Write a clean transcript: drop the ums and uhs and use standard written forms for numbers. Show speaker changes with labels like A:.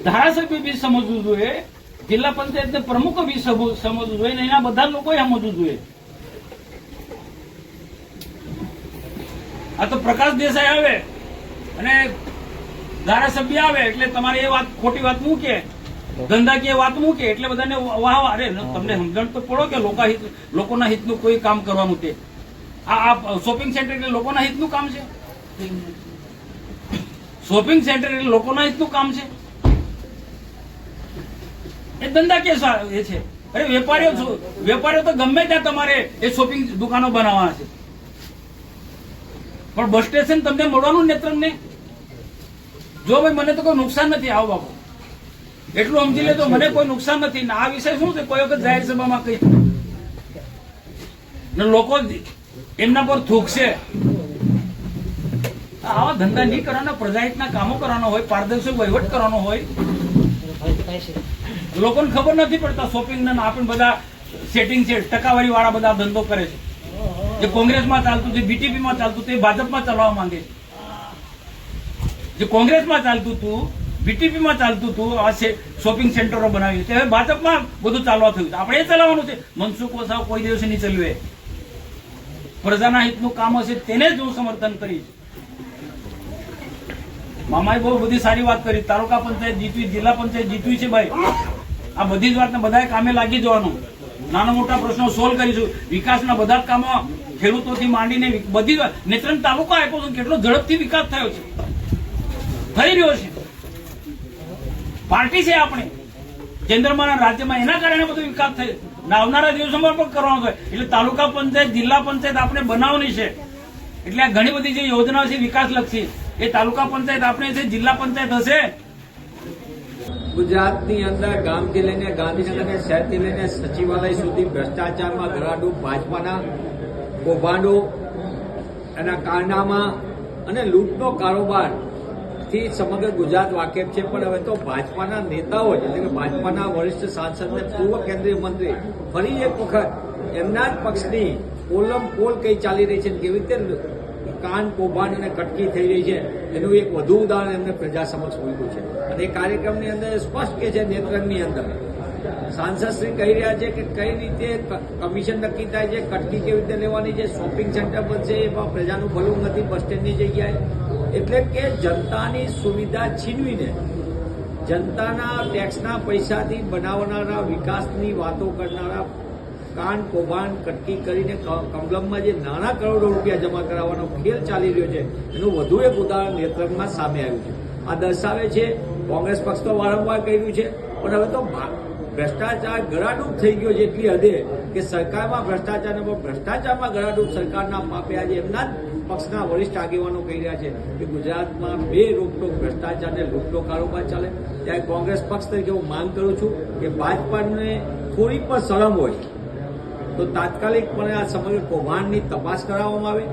A: ધારાસભ્ય બી સમજવું જોઈએ, જિલ્લા પંચાયતના પ્રમુખ બી સમજવું જોઈએ, એના બધા લોકોએ સમજવું જોઈએ. આ તો પ્રકાશ દેસાઈ આવે અને ધારાસભ્ય આવે એટલે તમારે એ વાત ખોટી વાત મૂકે, ધંધાકીય વાત મૂકે એટલે બધાને વાહ અરે તમને સમજણ તો પડો કે લોકોના હિતનું કોઈ કામ કરવાનું તે આ શોપિંગ સેન્ટર એટલે લોકોના હિતનું કામ છે. શોપિંગ સેન્ટર એટલે લોકોના હિતનું કામ છે. એ ધંધાકીય એ છે. અરે વેપારીઓ તો ગમે ત્યાં તમારે એ શોપિંગ દુકાનો બનાવવાના છે, પણ બસ સ્ટેશન તમને મળવાનું નેત્રંગને. જો ભાઈ મને તો કોઈ નુકસાન નથી, આવો બાપુ એટલું સમજી લેજો, મને કોઈ નુકસાન નથી. આ વિષય શું છે, કોઈ વખત જાહેર સભામાં કઈ લોકો એમના પર થૂકશે. આવા ધંધા નહીં કરવાના, પ્રજાહિતના કામો કરવાનો હોય, પારદર્શક વહીવટ કરવાનો હોય. લોકોને ખબર નથી પડતા શોપિંગ ના આપણે બધા સેટિંગ છે, ટકાવારી વાળા બધા ધંધો કરે છે. જે કોંગ્રેસમાં ચાલતું હતું, બીટીપીમાં ચાલતું હતું, એ ભાજપમાં ચાલવા માંગે છે. જે કોંગ્રેસમાં ચાલતું હતું, બીટીપીમાં ચાલતું હતું, આ શોપિંગ સેન્ટરો બનાવી છે, હવે ભાજપમાં બધું ચાલવા થયું છે. આપણે એ ચલાવવાનું છે. મનસુખ વસાવા કોઈ દિવસે નહીં ચલવે. પ્રજાના હિતનું કામ હશે તેને જ હું સમર્થન કરીશ. મામાએ બહુ બધી સારી વાત કરી. તાલુકા પંચાયત જીતવી, જિલ્લા પંચાયત જીતવી છે ભાઈ. આ બધી જ વાતને બધાએ કામે લાગી જવાનું. નાના મોટા પ્રશ્નો સોલ્વ કરીશું. વિકાસના બધા જ કામો ખેડૂતોથી માંડીને બધી નેત્રંગ તાલુકા આપ્યો છે, કેટલો ઝડપથી વિકાસ થયો છે, થઈ રહ્યો છે. પાર્ટી છે આપણે કેન્દ્રમાં રાજ્યમાં, એના કારણે બધો વિકાસ થયો. આવનારા દિવસોમાં પણ કરવાનો છે. એટલે તાલુકા પંચાયત, જિલ્લા પંચાયત આપણે બનાવવાની છે. એટલે આ ઘણી બધી જે યોજનાઓ છે વિકાસલક્ષી, એ તાલુકા પંચાયત આપણે છે, જિલ્લા પંચાયત હશે.
B: ગુજરાતની અંદર ગામથી લઈને ગાંધીનગર શહેરથી લઈને સચિવાલય સુધી ભ્રષ્ટાચારમાં ગરાડૂબ ભાજપાના કૌભાંડો, એના કારનામા અને લૂંટનો કારોબારથી સમગ્ર ગુજરાત વાકેફ છે. પણ હવે તો ભાજપાના નેતાઓ જ એટલે કે ભાજપાના વરિષ્ઠ સાંસદ અને પૂર્વ કેન્દ્રીય મંત્રી ફરી એક વખત એમના જ પક્ષની પોલમ પોલ કઈ ચાલી રહી છે, કેવી રીતે કાન કૌભાંડ અને કટકી થઈ રહી છે, એનું એક વધુ ઉદાહરણ એમને પ્રજા સમક્ષ મૂક્યું છે. અને એ કાર્યક્રમની અંદર સ્પષ્ટ કે છે, નેત્રંગની અંદર સાંસદશ્રી કહી રહ્યા છે કે કઈ રીતે કમિશન નક્કી થાય છે, કટકી કેવી રીતે લેવાની છે, શોપિંગ સેન્ટર બનશે, એમાં પ્રજાનું ભલું નથી બસ સ્ટેન્ડની જગ્યાએ. એટલે કે જનતાની સુવિધા છીનવીને જનતાના ટેક્સના પૈસાથી બનાવનારા, વિકાસની વાતો કરનારા, કાન કૌભાંડ કટકી કરીને કમલમમાં જે નાના કરોડો રૂપિયા જમા કરાવવાનો ખેલ ચાલી રહ્યો છે, એનું વધુ એક ઉદાહરણ નેત્રંગમાં સામે આવ્યું છે. આ દર્શાવે છે, કોંગ્રેસ પક્ષ તો વારંવાર કહ્યું છે, પણ હવે તો ભ્રષ્ટાચાર ગળાડૂબ થઈ ગયો છે એટલી હદે કે સરકારમાં ભ્રષ્ટાચારમાં ગળાડૂબ સરકારના પાપે આજે એમના જ પક્ષના વરિષ્ઠ આગેવાનો કહી રહ્યા છે કે ગુજરાતમાં બે રોકટોક ભ્રષ્ટાચાર અને લૂંટનો કારોબાર ચાલે. ત્યારે કોંગ્રેસ પક્ષ તરીકે હું માંગ કરું છું કે ભાજપાને થોડી પણ શરમ હોય તો તાત્કાલિકપણે આ સમગ્ર કૌભાંડની તપાસ કરાવવામાં આવે.